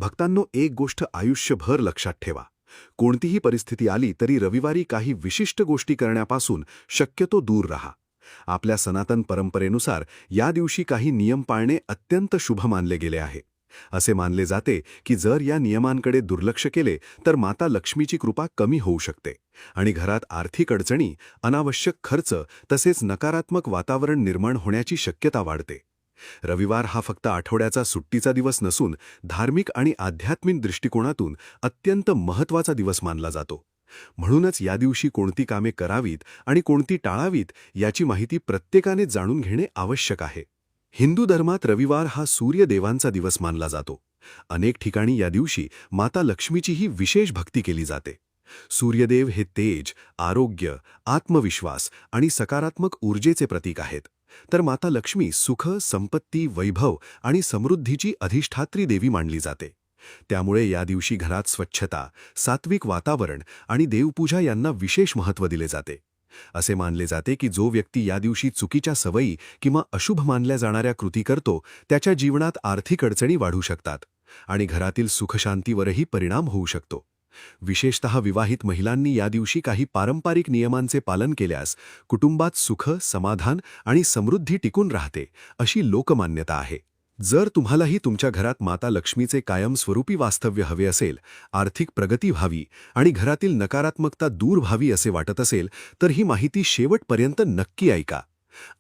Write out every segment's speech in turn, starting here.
भक्तांनो, एक गोष्ट आयुष्यभर लक्षात ठेवा. कोणतीही परिस्थिती आली तरी रविवारी काही विशिष्ट गोष्टी करण्यापासून शक्यतो दूर राहा. आपल्या सनातन परंपरेनुसार या दिवशी काही नियम पाळणे अत्यंत शुभ मानले गेले आहे. असे मानले जाते की जर या नियमांकडे दुर्लक्ष केले तर माता लक्ष्मीची कृपा कमी होऊ शकते आणि घरात आर्थिक अडचणी, अनावश्यक खर्च तसेच नकारात्मक वातावरण निर्माण होण्याची शक्यता वाढते. रविवार हा फक्त आठवड्याचा सुट्टीचा दिवस नसून धार्मिक आणि आध्यात्मिक दृष्टिकोनातून अत्यंत महत्त्वाचा दिवस मानला जातो. म्हणूनच या दिवशी कोणती कामे करावीत आणि कोणती टाळावीत याची माहिती प्रत्येकाने जाणून घेणे आवश्यक आहे. हिंदू धर्मात रविवार हा सूर्यदेवांचा दिवस मानला जातो. अनेक ठिकाणी या दिवशी माता लक्ष्मीचीही विशेष भक्ती केली जाते. सूर्यदेव हे तेज, आरोग्य, आत्मविश्वास आणि सकारात्मक ऊर्जेचे प्रतीक आहेत, तर माता लक्ष्मी सुख, संपत्ती, वैभव आणि समृद्धीची अधिष्ठात्री देवी मानली जाते. त्यामुळे या दिवशी घरात स्वच्छता, सात्विक वातावरण आणि देवपूजा यांना विशेष महत्त्व दिले जाते. असे मानले जाते की जो व्यक्ती या दिवशी चुकीच्या सवयी किंवा अशुभ मानल्या जाणाऱ्या कृती करतो त्याच्या जीवनात आर्थिक अडचणी वाढू शकतात आणि घरातील सुखशांतीवरही परिणाम होऊ शकतो. विशेषतः विवाहित महिलांनी या दिवशी काही पारंपरिक नियमांचे पालन केल्यास कुटुंबात सुख, समाधान आणि समृद्धी टिकून राहते, अशी लोकमान्यता आहे. जर तुम्हालाही तुमच्या घरात माता लक्ष्मीचे कायमस्वरूपी वास्तव्य हवे असेल, आर्थिक प्रगती व्हावी आणि घरातील नकारात्मकता दूर व्हावी असे वाटत असेल, तर ही माहिती शेवटपर्यंत नक्की ऐका.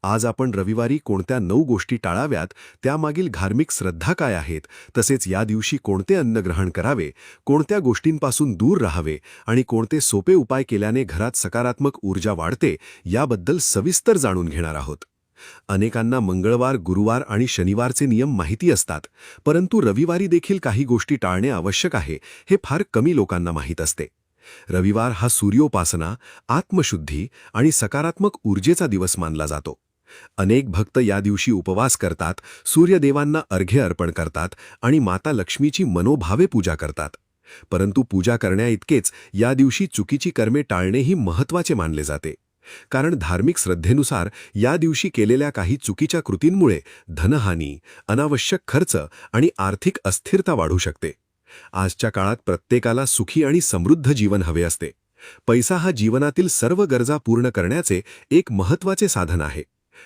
आज आपण रविवारी कोणत्या 9 गोष्टी टाळाव्यात, त्यामागील धार्मिक श्रद्धा काय आहेत, तसेच या दिवशी कोणते अन्न ग्रहण करावे, कोणत्या गोष्टींपासून दूर राहावे आणि कोणते सोपे उपाय केल्याने घरात सकारात्मक ऊर्जा वाढते याबद्दल सविस्तर जाणून घेणार आहोत. अनेकांना मंगळवार, गुरुवार आणि शनिवारचे नियम माहिती असतात, परंतु रविवारी देखील काही गोष्टी टाळणे आवश्यक आहे हे फार कमी लोकांना माहीत असते. रविवार हा सूर्योपासना, आत्मशुद्धी आणि सकारात्मक ऊर्जेचा दिवस मानला जातो. अनेक भक्त या दिवशी उपवास करतात, सूर्यदेवांना अर्घ्य अर्पण करतात आणि माता लक्ष्मीची मनोभावे पूजा करतात. परंतु पूजा करण्याइतकेच या दिवशी चुकीची कर्मे टाळणेही महत्त्वाचे मानले जाते. कारण धार्मिक श्रद्धेनुसार या दिवशी केलेल्या काही चुकीच्या कृतींमुळे धनहानी, अनावश्यक खर्च आणि आर्थिक अस्थिरता वाढू शकते. आजच्या काळात प्रत्येकाला सुखी आणि समृद्ध जीवन हवे असते. पैसा हा जीवनातील सर्व गरजा पूर्ण करण्याचे एक महत्त्वाचे साधन आहे.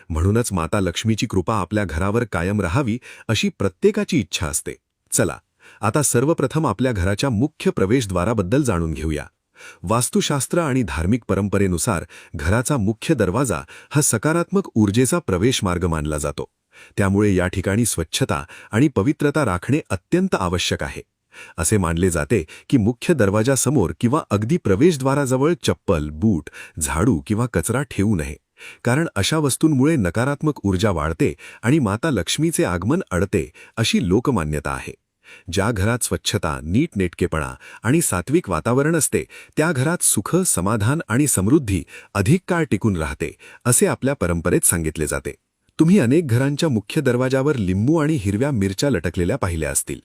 म्हणूनच माता लक्ष्मीची कृपा आपल्या घरावर कायम राहावी अशी प्रत्येकाची इच्छा असते. चला, आता सर्वप्रथम आपल्या घराच्या मुख्य प्रवेशद्वाराबद्दल जाणून घेऊया. वास्तुशास्त्र आणि धार्मिक परंपरेनुसार घराचा मुख्य दरवाजा हा सकारात्मक ऊर्जेचा प्रवेश मार्ग मानला जातो. त्यामुळे या ठिकाणी स्वच्छता आणि पवित्रता राखणे अत्यंत आवश्यक आहे. असे मानले जाते की मुख्य दरवाजासमोर किंवा अगदी प्रवेशद्वाराजवळ चप्पल, बूट, झाडू किंवा कचरा ठेवू नये, कारण अशा वस्तूंमुळे नकारात्मक ऊर्जा वाढते आणि माता लक्ष्मीचे आगमन अडते, अशी लोकमान्यता आहे. ज्या घरात स्वच्छता, नीटनेटकेपणा आणि सात्विक वातावरण असते त्या घरात सुख, समाधान आणि समृद्धी अधिक काळ टिकून राहते, असे आपल्या परंपरेत सांगितले जाते. तुम्ही अनेक घरांच्या मुख्य दरवाजावर लिंबू आणि हिरव्या मिरच्या लटकलेल्या पाहिल्या असतील.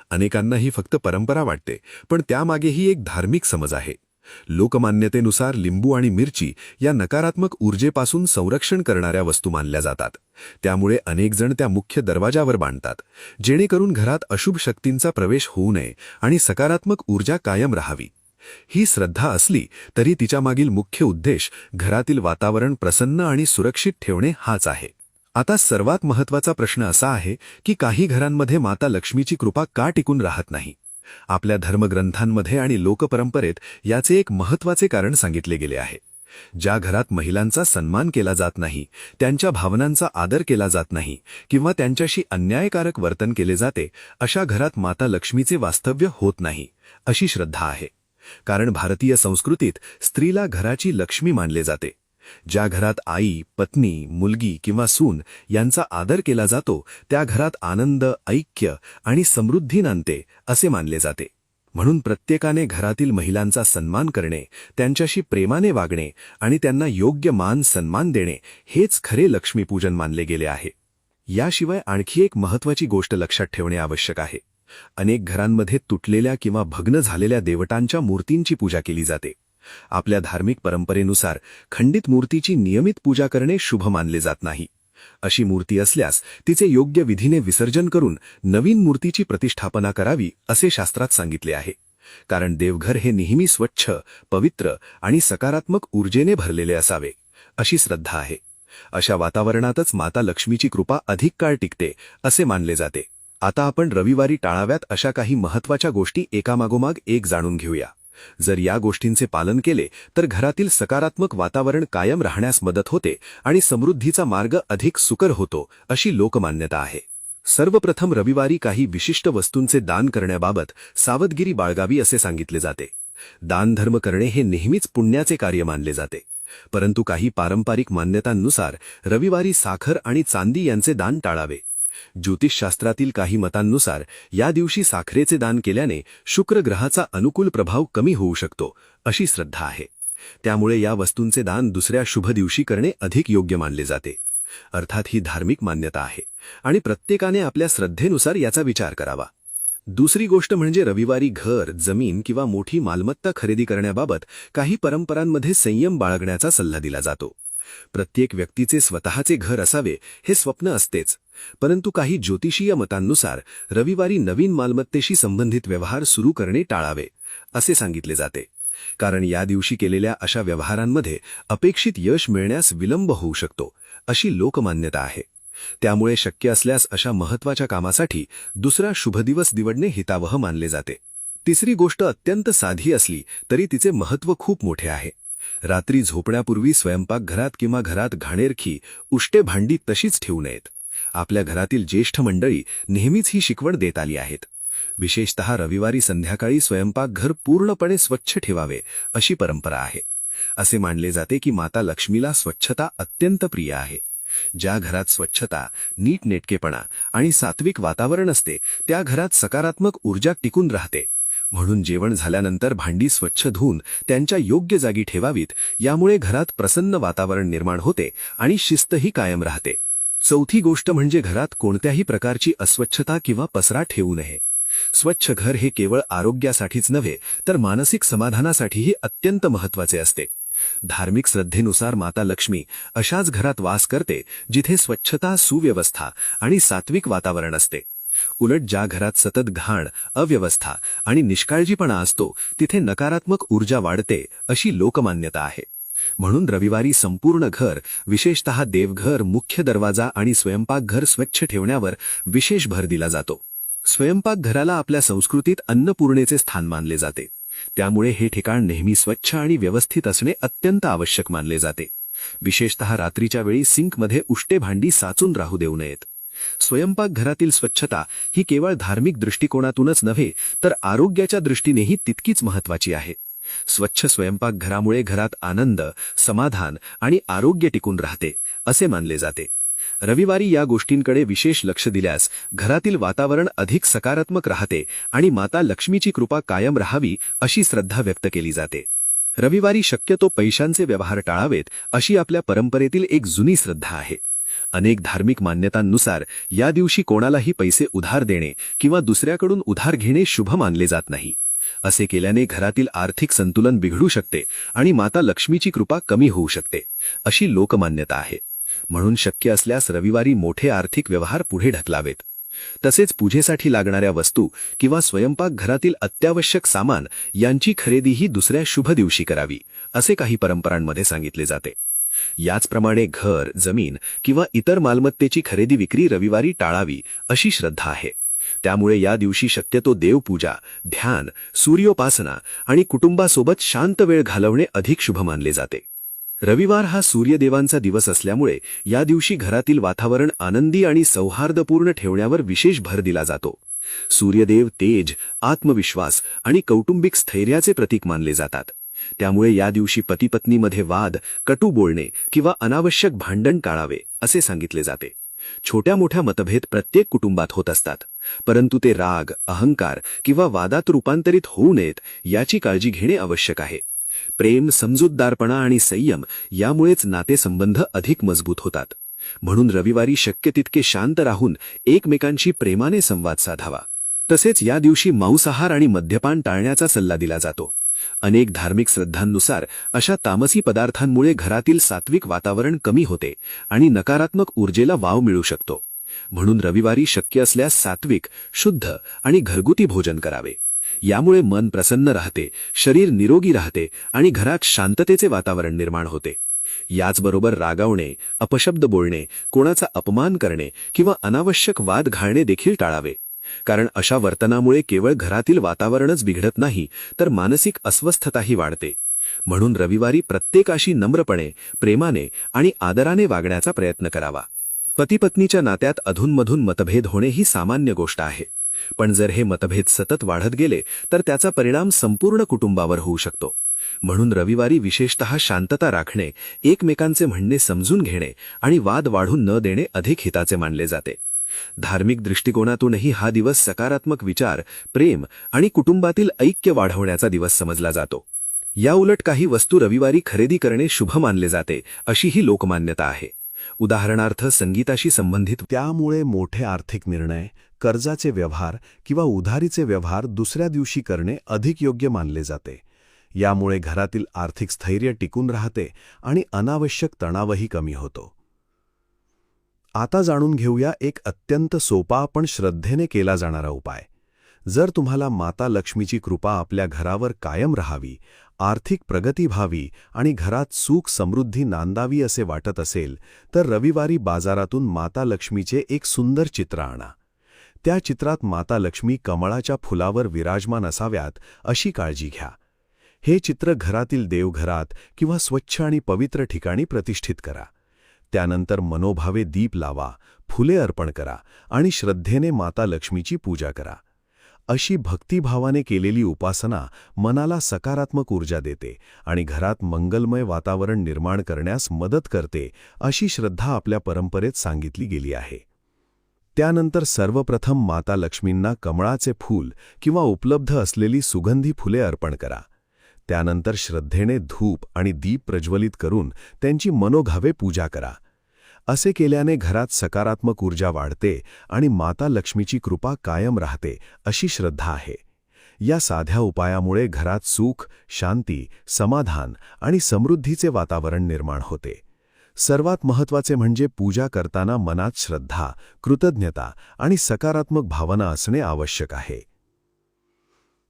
अनेकांना ही फक्त परंपरा वाटते, पण त्यामागेही एक धार्मिक समज आहे. लोकमान्यतेनुसार लिंबू आणि मिरची या नकारात्मक ऊर्जेपासून संरक्षण करणाऱ्या वस्तू मानल्या जातात. त्यामुळे अनेक जण त्या मुख्य दरवाजावर बांधतात, जेणेकरून घरात अशुभ शक्तींचा प्रवेश होऊ नये आणि सकारात्मक ऊर्जा कायम राहावी. ही श्रद्धा असली तरी तिच्यामागील मुख्य उद्देश घरातील वातावरण प्रसन्न आणि सुरक्षित ठेवणे हाच आहे. आता सर्वात महत्त्वाचा प्रश्न असा आहे की काही घरांमध्ये माता लक्ष्मीची कृपा का टिकून राहत नाही? आपल्या धर्मग्रंथांमध्ये आणि लोकपरंपरेत याचे एक महत्त्वाचे कारण सांगितले गेले आहे. ज्या घरात महिलांचा सन्मान केला जात नाही, त्यांच्या भावनांचा आदर केला जात नाही किंवा त्यांच्याशी अन्यायकारक वर्तन केले जाते, अशा घरात माता लक्ष्मीचे वास्तव्य होत नाही, अशी श्रद्धा आहे. कारण भारतीय संस्कृतीत स्त्रीला घराची लक्ष्मी मानले जाते. ज्या घरात आई, पत्नी, मुलगी किंवा सून यांचा आदर केला जातो त्या घरात आनंद, ऐक्य आणि समृद्धी नांदते, असे मानले जाते. म्हणून प्रत्येकाने घरातील महिलांचा सन्मान करणे, त्यांच्याशी प्रेमाने वागणे आणि त्यांना योग्य मान सन्मान देणे हेच खरे लक्ष्मीपूजन मानले गेले आहे. याशिवाय आणखी एक महत्त्वाची गोष्ट लक्षात ठेवणे आवश्यक आहे. अनेक घरांमध्ये तुटलेल्या किंवा भग्न झालेल्या देवतांच्या मूर्तींची पूजा केली जाते. आपल्या धार्मिक परंपरेनुसार खंडित मूर्तीची नियमित पूजा करणे शुभ मानले जात नाही. अशी मूर्ती असल्यास तिचे योग्य विधीने विसर्जन करून नवीन मूर्तीची प्रतिष्ठापना करावी असे शास्त्रात सांगितले आहे. कारण देवघर हे नेहमी स्वच्छ, पवित्र आणि सकारात्मक ऊर्जेने भरलेले असावे अशी श्रद्धा आहे. अशा वातावरणातच माता लक्ष्मीची कृपा अधिक काळ टिकते असे मानले जाते. आता आपण रविवारी टाळाव्यात अशा काही महत्त्वाच्या गोष्टी एकामागोमाग एक जाणून घेऊया. जर या गोष्टींचे पालन केले तर घरातील सकारात्मक वातावरण कायम राहण्यास मदत होते आणि समृद्धीचा मार्ग अधिक सुकर होतो अशी लोकमान्यता आहे. सर्वप्रथम रविवारी काही विशिष्ट वस्तूंचे दान करण्याबाबत सावधगिरी बाळगावी असे सांगितले जाते. दानधर्म करणे हे नेहमीच पुण्याचे कार्य मानले जाते. परंतु काही पारंपरिक मान्यतांनुसार रविवारी साखर आणि चांदी यांचे दान टाळावे. ज्योतिषशास्त्रातील काही मतांनुसार या दिवशी साखरेचे दान केल्याने शुक्र ग्रहाचा अनुकूल प्रभाव कमी होऊ शकतो अशी श्रद्धा आहे. त्यामुळे या वस्तूंचे दान दुसऱ्या शुभ दिवशी करणे अधिक योग्य मानले जाते. अर्थात ही धार्मिक मान्यता आहे आणि प्रत्येकाने आपल्या श्रद्धेनुसार याचा विचार करावा. दुसरी गोष्ट म्हणजे रविवारी घर, जमीन किंवा मोठी मालमत्ता खरेदी करण्याबाबत काही परंपरांमध्ये संयम बाळगण्याचा सल्ला दिला जातो. प्रत्येक व्यक्तीचे स्वतःचे घर असावे हे स्वप्न असतेच, परंतु काही ज्योतिषीय मतांनुसार रविवारी नवीन मालमत्तेशी संबंधित व्यवहार सुरू करणे टाळावे असे सांगितले जाते. कारण या दिवशी केलेल्या अशा व्यवहारांमध्ये अपेक्षित यश मिळण्यास विलंब होऊ शकतो अशी लोकमान्यता आहे. त्यामुळे शक्य असल्यास अशा महत्त्वाच्या कामासाठी दुसरा शुभ दिवस निवडणे हितावह मानले जाते. तिसरी गोष्ट अत्यंत साधी असली तरी तिचे महत्त्व खूप मोठे आहे. रात्री झोपण्यापूर्वी स्वयंपाकघरात किंवा घरात घाणेरखी, उष्टे भांडी तशीच ठेवू नयेत. आपल्या घरातील ज्येष्ठ मंडळी नेहमीच ही शिकवण देत आली आहेत. विशेषतः रविवारी संध्याकाळी स्वयंपाकघर पूर्णपणे स्वच्छ ठेवावे अशी परंपरा आहे. असे मानले जाते की माता लक्ष्मीला स्वच्छता अत्यंत प्रिय आहे. ज्या घरात स्वच्छता, नीटनेटकेपणा आणि सात्विक वातावरण असते त्या घरात सकारात्मक ऊर्जा टिकून राहते. म्हणून जेवण झाल्यानंतर भांडी स्वच्छ धुवून त्यांच्या योग्य जागी ठेवावीत. यामुळे घरात प्रसन्न वातावरण निर्माण होते आणि शिस्तही कायम राहते. चौथी गोष्ट म्हणजे घरात कोणत्याही प्रकारची अस्वच्छता किंवा पसरा ठेवू नये. स्वच्छ घर हे केवळ आरोग्यासाठीच नव्हे तर मानसिक समाधानासाठीही अत्यंत महत्त्वाचे असते. धार्मिक श्रद्धेनुसार माता लक्ष्मी अशाच घरात वास करते जिथे स्वच्छता, सुव्यवस्था आणि सात्विक वातावरण असते. उलट ज्या घरात सतत घाण, अव्यवस्था आणि निष्काळजीपणा असतो तिथे नकारात्मक ऊर्जा वाढते अशी लोकमान्यता आहे. म्हणून रविवारी संपूर्ण घर, विशेषतः देवघर, मुख्य दरवाजा आणि स्वयंपाकघर स्वच्छ ठेवण्यावर विशेष भर दिला जातो. स्वयंपाकघराला आपल्या संस्कृतीत अन्नपूर्णेचे स्थान मानले जाते. त्यामुळे हे ठिकाण नेहमी स्वच्छ आणि व्यवस्थित असणे अत्यंत आवश्यक मानले जाते. विशेषतः रात्रीच्या वेळी सिंकमध्ये उष्टे भांडी साचून राहू देऊ नयेत. स्वयंपाकघरातील स्वच्छता ही केवळ धार्मिक दृष्टिकोनातूनच नव्हे तर आरोग्याच्या दृष्टीनेही तितकीच महत्त्वाची आहे. स्वच्छ स्वयंपाकघरामुळे घरात आनंद, समाधान आणि आरोग्य टिकून राहते असे मानले जाते. रविवारी या गोष्टींकडे विशेष लक्ष दिल्यास घरातील वातावरण अधिक सकारात्मक राहते आणि माता लक्ष्मीची कृपा कायम राहावी अशी श्रद्धा व्यक्त केली जाते. रविवारी शक्यतो पैशांचे व्यवहार टाळावेत अशी आपल्या परंपरेतील एक जुनी श्रद्धा आहे. अनेक धार्मिक मान्यतांनुसार या दिवशी कोणालाही पैसे उधार देणे किंवा दुसऱ्याकडून उधार घेणे शुभ मानले जात नाही. असे केल्याने घरातील आर्थिक संतुलन बिघडू शकते आणि माता लक्ष्मीची कृपा कमी होऊ शकते अशी लोकमान्यता आहे. म्हणून शक्य असल्यास रविवारी मोठे आर्थिक व्यवहार पुढे ढकलावेत. तसेच पूजेसाठी लागणाऱ्या वस्तू किंवा स्वयंपाकघरातील अत्यावश्यक सामान यांची खरेदीही दुसऱ्या शुभ दिवशी करावी असे काही परंपरांमध्ये सांगितले जाते. याचप्रमाणे घर, जमीन किंवा इतर मालमत्तेची खरेदी विक्री रविवारी टाळावी अशी श्रद्धा आहे. त्यामुळे या दिवशी शक्यतो देवपूजा, ध्यान, सूर्योपासना आणि कुटुंबासोबत शांत वेळ घालवणे अधिक शुभ मानले जाते. रविवार हा सूर्यदेवांचा दिवस असल्यामुळे या दिवशी घरातील वातावरण आनंदी आणि सौहार्दपूर्ण ठेवण्यावर विशेष भर दिला जातो. सूर्यदेव तेज, आत्मविश्वास आणि कौटुंबिक स्थैर्याचे प्रतीक मानले जातात. त्यामुळे या दिवशी पती-पत्नीमध्ये वाद, कटू बोलणे किंवा अनावश्यक भांडण टाळावे असे सांगितले जाते. छोट्या मोठ्या मतभेद प्रत्येक कुटुंबात होत असतात, परंतु ते राग, अहंकार किंवा वादात रूपांतरित होऊ नयेत याची काळजी घेणे आवश्यक आहे. प्रेम, समजूतदारपणा आणि संयम यामुळेच नातेसंबंध अधिक मजबूत होतात. म्हणून रविवारी शक्य तितके शांत राहून एकमेकांशी प्रेमाने संवाद साधावा. तसेच या दिवशी मांसाहार आणि मद्यपान टाळण्याचा सल्ला दिला जातो. अनेक धार्मिक श्रद्धांनुसार अशा तामसी पदार्थांमुळे घरातील सात्विक वातावरण कमी होते आणि नकारात्मक ऊर्जेला वाव मिळू शकतो. म्हणून रविवारी शक्य असल्यास सात्विक, शुद्ध आणि घरगुती भोजन करावे. यामुळे मन प्रसन्न राहते, शरीर निरोगी राहते आणि घरात शांततेचे वातावरण निर्माण होते. याचबरोबर रागावणे, अपशब्द बोलणे, कोणाचा अपमान करणे किंवा अनावश्यक वाद घालणे देखील टाळावे. कारण अशा वर्तनामुळे केवळ घरातील वातावरणच बिघडत नाही, तर मानसिक अस्वस्थताही वाढते. म्हणून रविवारी प्रत्येकाशी नम्रपणे, प्रेमाने आणि आदराने वागण्याचा प्रयत्न करावा. पती-पत्नीच्या नात्यात अधूनमधून मतभेद होणे ही सामान्य गोष्ट आहे. पण जर हे मतभेद सतत वाढत गेले तर त्याचा परिणाम संपूर्ण कुटुंबावर होऊ शकतो. म्हणून रविवारी विशेषतः शांतता राखणे, एकमेकांचे म्हणणे समजून घेणे आणि वाद वाढून न देणे अधिक हिताचे मानले जाते. धार्मिक दृष्टिकोनातूनही हा दिवस सकारात्मक विचार, प्रेम आणि कुटुंबातील ऐक्य वाढवण्याचा दिवस समजला जातो. याउलट काही वस्तू रविवारी खरेदी करणे शुभ मानले जाते, अशी ही लोकमान्यता आहे. उदाहरणार्थ संगीताशी संबंधित त्यामुळे मोठे आर्थिक निर्णय, कर्जाचे व्यवहार किंवा उधारीचे व्यवहार दुसऱ्या दिवशी करणे अधिक योग्य मानले जाते. यामुळे घरातील आर्थिक स्थैर्य टिकून राहते आणि अनावश्यक तणावही कमी होतो. आता जाणून घेऊया एक अत्यंत सोपा पण श्रद्धेने केला जाणारा उपाय. जर तुम्हाला माता लक्ष्मीची कृपा आपल्या घरावर कायम राहावी, आर्थिक प्रगती व्हावी आणि घरात सुख समृद्धी नांदावी असे वाटत असेल, तर रविवारी बाजारातून माता लक्ष्मीचे एक सुंदर चित्र आणा. त्या चित्रात माता लक्ष्मी कमळाच्या फुलावर विराजमान असाव्यात अशी काळजी घ्या. हे चित्र घरातील देवघरात किंवा स्वच्छ आणि पवित्र ठिकाणी प्रतिष्ठित करा. त्यानंतर मनोभावे दीप लावा, फुले अर्पण करा आणि श्रद्धेने माता लक्ष्मीची पूजा करा. अशी भक्तिभावाने केलेली उपासना मनाला सकारात्मक ऊर्जा देते आणि घरात मंगलमय वातावरण निर्माण करण्यास मदत करते, अशी श्रद्धा आपल्या परंपरेत सांगितली गेली आहे. त्यानंतर सर्वप्रथम माता लक्ष्मींना कमळाचे फूल किंवा उपलब्ध असलेली सुगंधी फुले अर्पण करा. त्यानंतर श्रद्धेने धूप आणि दीप प्रज्वलित करून त्यांची मनोभावे पूजा करा. असे केल्याने घरात सकारात्मक ऊर्जा वाढते आणि माता लक्ष्मीची कृपा कायम राहते, अशी श्रद्धा आहे. या साध्या उपायामुळे घरात सुख, शांती, समाधान आणि समृद्धीचे वातावरण निर्माण होते. सर्वात महत्त्वाचे म्हणजे पूजा करताना मनात श्रद्धा, कृतज्ञता आणि सकारात्मक भावना असणे आवश्यक आहे.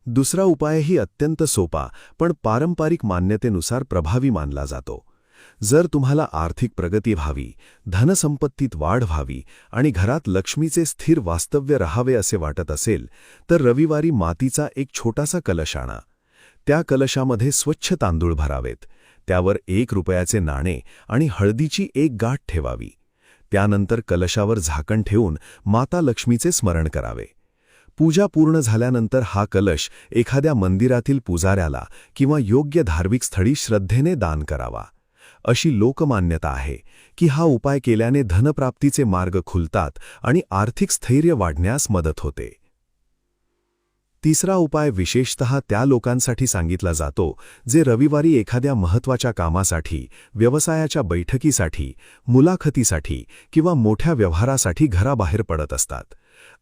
दुसरा उपायही अत्यंत सोपा पण पारंपरिक मान्यतेनुसार प्रभावी मानला जातो. जर तुम्हाला आर्थिक प्रगती व्हावी, धनसंपत्तीत वाढ व्हावी आणि घरात लक्ष्मीचे स्थिर वास्तव्य राहावे असे वाटत असेल, तर रविवारी मातीचा एक छोटासा कलश आणा. त्या कलशामध्ये स्वच्छ तांदूळ भरावेत. त्यावर 1 रुपयाचे नाणे आणि हळदीची एक गाठ ठेवावी. त्यानंतर कलशावर झाकण ठेवून माता लक्ष्मीचे स्मरण करावे. पूजा पूर्ण झाल्यानंतर हा कलश एखाद्या मंदिरातील पुजाऱ्याला किंवा योग्य धार्मिक स्थळी श्रद्धेने दान करावा. अशी लोकमान्यता आहे की हा उपाय केल्याने धनप्राप्तीचे मार्ग खुलतात आणि आर्थिक स्थैर्य वाढण्यास मदत होते. तिसरा उपाय विशेषतः त्या लोकांसाठी सांगितला जातो जे रविवारी एखाद्या महत्त्वाच्या कामासाठी, व्यवसायाच्या बैठकीसाठी, मुलाखतीसाठी किंवा मोठ्या व्यवहारासाठी घराबाहेर पडत असतात.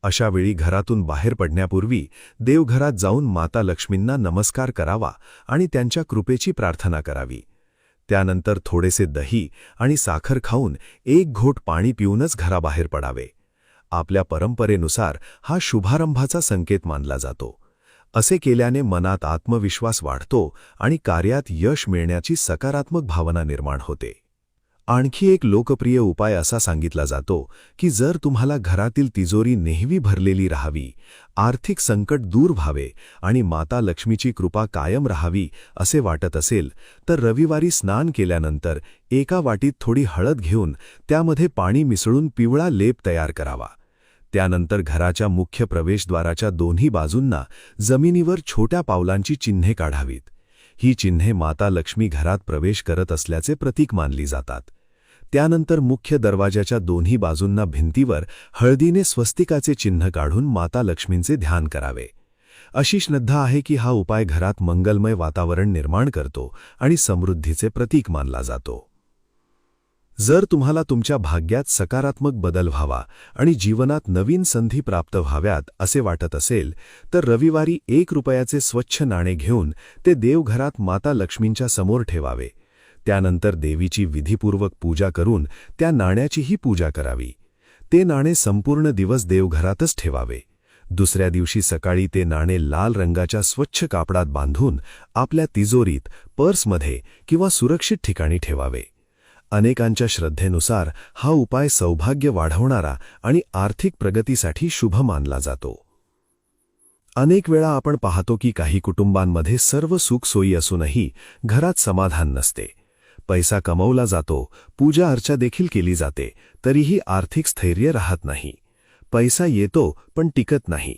अशा वेळी घरातून बाहेर पडण्यापूर्वी देवघरात जाऊन माता लक्ष्मींना नमस्कार करावा आणि त्यांच्या कृपेची प्रार्थना करावी. त्यानंतर थोडेसे दही आणि साखर खाऊन 1 घोट पाणी पिऊनच घराबाहेर पडावे. आपल्या परंपरेनुसार हा शुभारंभाचा संकेत मानला जातो. असे केल्याने मनात आत्मविश्वास वाढतो आणि कार्यात यश मिळण्याची सकारात्मक भावना निर्माण होते. आणखी एक लोकप्रिय उपाय असा सांगितला जातो की जर तुम्हाला घरातील तिजोरी नेहमी भरलेली राहावी, आर्थिक संकट दूर व्हावे आणि माता लक्ष्मीची कृपा कायम राहावी असे वाटत असेल, तर रविवारी स्नान केल्यानंतर एका वाटीत थोडी हळद घेऊन त्यामध्ये पाणी मिसळून पिवळा लेप तयार करावा. त्यानंतर घराच्या मुख्य प्रवेशद्वाराच्या दोन्ही बाजूंना जमिनीवर छोट्या पावलांची चिन्हे काढावीत. ही चिन्हे माता लक्ष्मी घरात प्रवेश करत असल्याचे प्रतीक मानली जातात. त्यानंतर मुख्य दरवाजाच्या दोन्ही बाजूंना भिंतीवर हळदीने स्वस्तिकाचे चिन्ह काढून माता लक्ष्मींचे ध्यान करावे. अशी श्रद्धा आहे की हा उपाय घरात मंगलमय वातावरण निर्माण करतो आणि समृद्धीचे प्रतीक मानला जातो. जर तुम्हाला तुमच्या भाग्यात सकारात्मक बदल व्हावा आणि जीवनात नवीन संधी प्राप्त व्हाव्यात असे वाटत असेल तर रविवारी 1 रुपयाचे स्वच्छ नाणे घेऊन ते देवघरात माता लक्ष्मींच्या समोर ठेवावे. त्यानंतर देवीची विधीपूर्वक पूजा करून त्या नाण्याचीही पूजा करावी. ते नाणे संपूर्ण दिवस देवघरातच ठेवावे. दुसऱ्या दिवशी सकाळी ते नाणे लाल रंगाच्या स्वच्छ कापडात बांधून आपल्या तिजोरीत, पर्समध्ये किंवा सुरक्षित ठिकाणी ठेवावे. अनेकांच्या श्रद्धेनुसार हा उपाय सौभाग्य वाढवणारा आणि आर्थिक प्रगतीसाठी शुभ मानला जातो. अनेक वेळा आपण पाहतो की काही कुटुंबांमध्ये सर्व सुखसोयी असूनही घरात समाधान नसते. पैसा कमवला जातो, पूजा अर्चा देखील केली जाते, तरीही आर्थिक स्थैर्य राहत नाही. पैसा येतो पण टिकत नाही.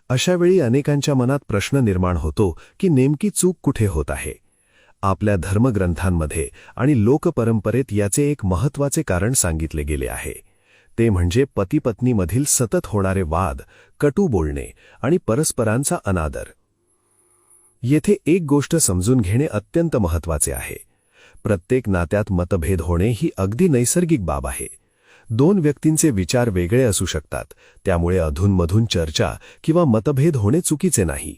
अशावेळी अनेकांच्या मनात प्रश्न निर्माण होतो की नेमकी चूक कुठे होत आहे. आपल्या धर्मग्रंथांमध्ये आणि लोकपरंपरेत याचे एक महत्त्वाचे कारण सांगितले गेले आहे. ते म्हणजे पती-पत्नीमधील सतत होणारे वाद, कटू बोलणे आणि परस्परांचा अनादर. येथे एक गोष्ट समजून घेणे अत्यंत महत्त्वाचे आहे. प्रत्येक नात्यात मतभेद होणे ही अगदी नैसर्गिक बाब आहे. दोन व्यक्तींचे विचार वेगळे असू शकतात, त्यामुळे अधूनमधून चर्चा किंवा मतभेद होणे चुकीचे नाही.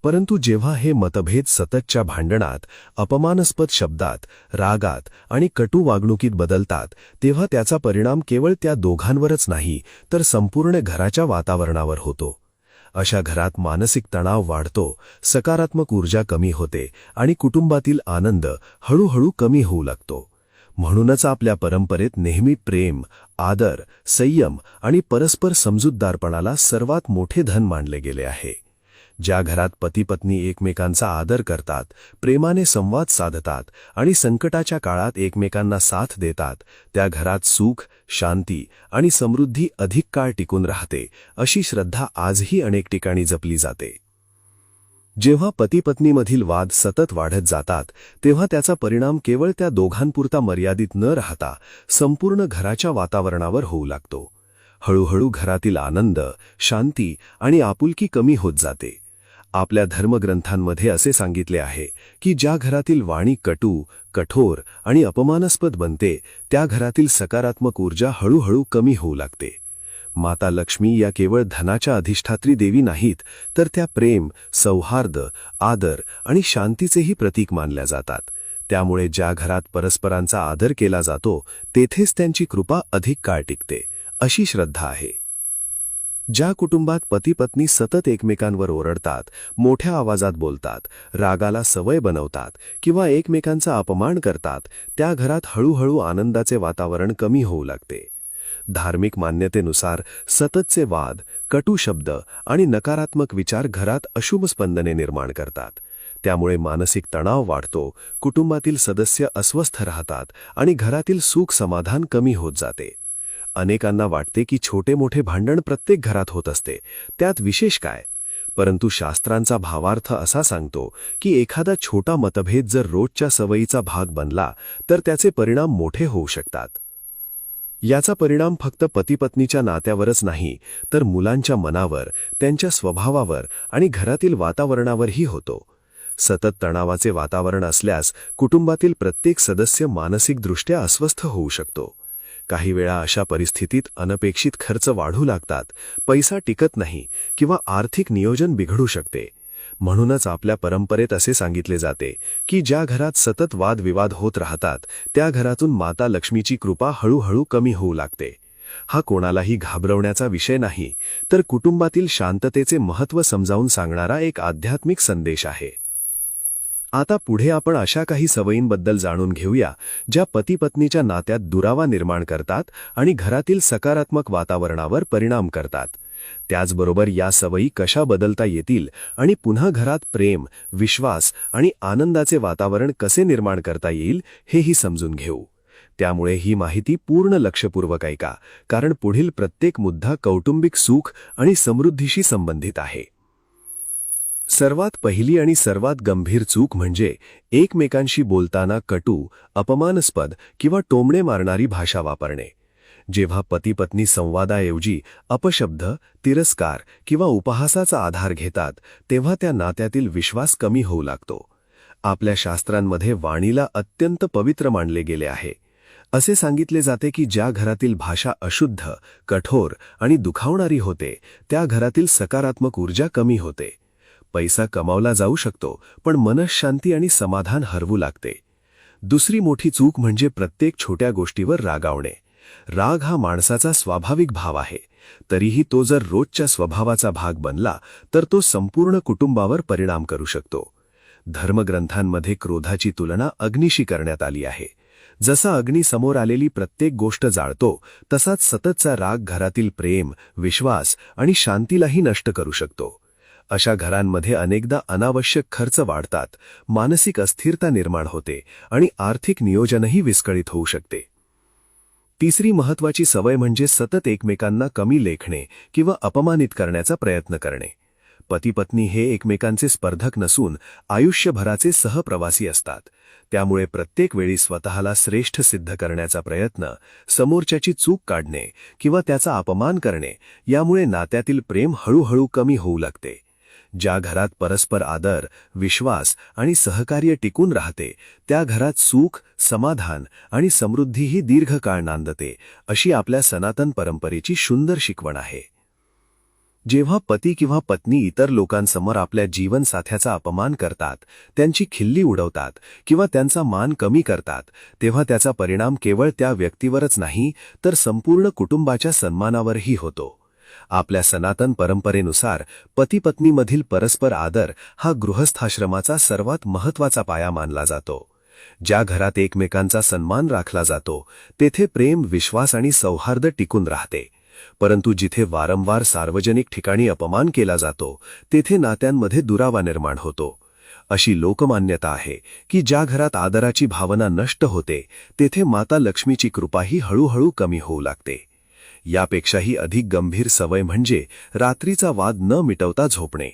परंतु जेव्हा हे मतभेद सततच्या भांडणात, अपमानास्पद शब्दात, रागात आणि कटू वागणुकीत बदलतात, तेव्हा त्याचा परिणाम केवळ त्या दोघांवरच नाही तर संपूर्ण घराच्या वातावरणावर होतो. अशा घरात मानसिक तणाव वाढतो, सकारात्मक ऊर्जा कमी होते आणि कुटुंबातील आनंद हळूहळू कमी होऊ लागतो. म्हणूनच आपल्या परंपरेत नेहमी प्रेम, आदर, संयम आणि परस्पर समजूतदारपणाला सर्वात मोठे धन मानले गेले आहे. ज्या घरात पती-पत्नी एकमेकांचा आदर करतात, प्रेमाने संवाद साधतात आणि संकटाच्या काळात एकमेकांना साथ देतात, त्या घरात सुख, शांती आणि समृद्धी अधिक काळ टिकून राहते, अशी श्रद्धा आजही अनेक ठिकाणी जपली जाते. जेव्हा पती-पत्नीमधील वाद सतत वाढत जातात, तेव्हा त्याचा परिणाम केवळ त्या दोघांपुरता मर्यादित न राहता संपूर्ण घराच्या वातावरणावर होऊ लागतो. हळूहळू घरातील आनंद, शांती आणि आपुलकी कमी होत जाते. आपल्या धर्मग्रंथांमध्ये असे सांगितले आहे की ज्या घरातील वाणी कटू, कठोर आणि अपमानास्पद बनते, त्या घरातील सकारात्मक ऊर्जा हळूहळू कमी होऊ लागते. माता लक्ष्मी या केवळ धनाच्या अधिष्ठात्री देवी नाहीत, तर त्या प्रेम, सौहार्द, आदर आणि शांतीचेही प्रतीक मानल्या जातात. त्यामुळे ज्या घरात परस्परांचा आदर केला जातो, तेथेच त्यांची कृपा अधिक काळ टिकते, अशी श्रद्धा आहे. ज्या कुटुंबात पती-पत्नी सतत एकमेकांवर ओरडतात, मोठ्या आवाजात बोलतात, रागाला सवय बनवतात किंवा एकमेकांचा अपमान करतात, त्या घरात हळूहळू आनंदाचे वातावरण कमी होऊ लागते. धार्मिक मान्यतेनुसार सततचे वाद, कटू शब्द आणि नकारात्मक विचार घरात अशुभ स्पंदने निर्माण करतात. त्यामुळे मानसिक तणाव वाढतो, कुटुंबातील सदस्य अस्वस्थ राहतात आणि घरातील सुख समाधान कमी होत जाते. अनेकांना वाटते की छोटे मोठे भांडण प्रत्येक घरात होत असते, त्यात विशेष काय? परंतु शास्त्रांचा भावार्थ असा सांगतो की एखादा छोटा मतभेद जर रोजच्या सवयीचा भाग बनला तर त्याचे परिणाम मोठे होऊ शकतात. याचा परिणाम फक्त पती-पत्नीच्या नात्यावरच नाही, तर मुलांच्या मनावर, त्यांच्या स्वभावावर आणि घरातील वातावरणावरही होतो. सतत तणावाचे वातावरण असल्यास कुटुंबातील प्रत्येक सदस्य मानसिकदृष्ट्या अस्वस्थ होऊ शकतो. काही वेळा अशा परिस्थितीत अनपेक्षित खर्च वाढू लागतात, पैसा टिकत नाही किंवा आर्थिक नियोजन बिघडू शकते. म्हणूनच आपल्या परंपरेत असे सांगितले जाते की ज्या घरात सतत वादविवाद होत राहतात, त्या घरातून माता लक्ष्मीची कृपा हळूहळू कमी होऊ लागते. हा कोणालाही घाबरवण्याचा विषय नाही, तर कुटुंबातील शांततेचे महत्त्व समजावून सांगणारा एक आध्यात्मिक संदेश आहे. आता पुढे आपण अशा काही सवयींबद्दल जाणून घेऊया ज्या पती-पत्नीच्या नात्यात दुरावा निर्माण करतात आणि घरातील सकारात्मक वातावरणावर परिणाम करतात. त्याचबरोबर या सवयी कशा बदलता येतील आणि पुन्हा घरात प्रेम, विश्वास आणि आनंदाचे वातावरण कसे निर्माण करता येईल हेही समजून घेऊ. त्यामुळे ही माहिती पूर्ण लक्षपूर्वक ऐका, कारण पुढील प्रत्येक मुद्दा कौटुंबिक सुख आणि समृद्धीशी संबंधित आहे. सर्वात पहिली आणि सर्वात गंभीर चूक म्हणजे एकमेकांशी बोलताना कटू, अपमानास्पद किंवा टोमणे मारणारी भाषा वापरणे. जेव्हा पती-पत्नी संवादाऐवजी अपशब्द, तिरस्कार किंवा उपहासाचा आधार घेतात, तेव्हा त्या नात्यातील विश्वास कमी होऊ लागतो. आपल्या शास्त्रांमध्ये वाणीला अत्यंत पवित्र मानले गेले आहे. असे सांगितले जाते की ज्या घरातील भाषा अशुद्ध, कठोर आणि दुखावणारी होते, त्या घरातील सकारात्मक ऊर्जा कमी होते. पैसा कमावला जाऊ शकतो, पण मनःशांती आणि समाधान हरवू लागते. दुसरी मोठी चूक म्हणजे प्रत्येक छोट्या गोष्टीवर रागावणे. राग हा माणसाचा स्वाभाविक भाव आहे. तरीही तो जर रोजच्या स्वभावाचा भाग बनला तर तो संपूर्ण कुटुंबावर परिणाम करू शकतो. धर्मग्रंथांमध्ये क्रोधाची तुलना अग्नीशी करण्यात आली आहे. जसा अग्नी समोर आलेली प्रत्येक गोष्ट जाळतो, तसाच सततचा राग घरातील प्रेम, विश्वास आणि शांतीलाही नष्ट करू शकतो. अशा घरांमध्ये अनेकदा अनावश्यक खर्च वाढतात, मानसिक अस्थिरता निर्माण होते आणि आर्थिक नियोजनही विस्कळीत होऊ शकते. तिसरी महत्त्वाची सवय म्हणजे सतत एकमेकांना कमी लेखणे किंवा अपमानित करण्याचा प्रयत्न करणे. पती-पत्नी हे एकमेकांचे स्पर्धक नसून आयुष्यभराचे सहप्रवासी असतात. त्यामुळे प्रत्येक वेळी स्वतःला श्रेष्ठ सिद्ध करण्याचा प्रयत्न, समोरच्याची चूक काढणे किंवा त्याचा अपमान करणे यामुळे नात्यातील प्रेम हळूहळू कमी होऊ लागते. ज्या घरात परस्पर आदर, विश्वास आणि सहकार्य टिकून राहते, त्या घरात सुख, समाधान आणि समृद्धीही दीर्घकाळ नांदते, अशी आपल्या सनातन परंपरेची सुंदर शिकवण आहे. जेव्हा पती किंवा पत्नी इतर लोकांसमोर आपल्या जीवनसाथ्याचा अपमान करतात, त्यांची खिल्ली उडवतात किंवा त्यांचा मान कमी करतात, तेव्हा त्याचा परिणाम केवळ त्या व्यक्तीवरच नाही तर संपूर्ण कुटुंबाच्या सन्मानावरही होतो. आपल्या सनातन परंपरेनुसार पती-पत्नीमधील परस्पर आदर हा गृहस्थाश्रमाचा सर्वात महत्त्वाचा पाया मानला जातो. ज्या घरात एकमेकांचा सन्मान राखला जातो, तेथे प्रेम, विश्वास आणि सौहार्द टिकून राहते. परंतु जिथे वारंवार सार्वजनिक ठिकाणी अपमान केला जातो, तेथे नात्यांमध्ये दुरावा निर्माण होतो. अशी लोकमान्यता आहे की ज्या घरात आदराची भावना नष्ट होते, तेथे माता लक्ष्मीची कृपाही हळूहळू कमी होऊ लागते. यापेक्षाही अधिक गंभीर सवय म्हणजे रात्रीचा वाद न मिटवता झोपणे.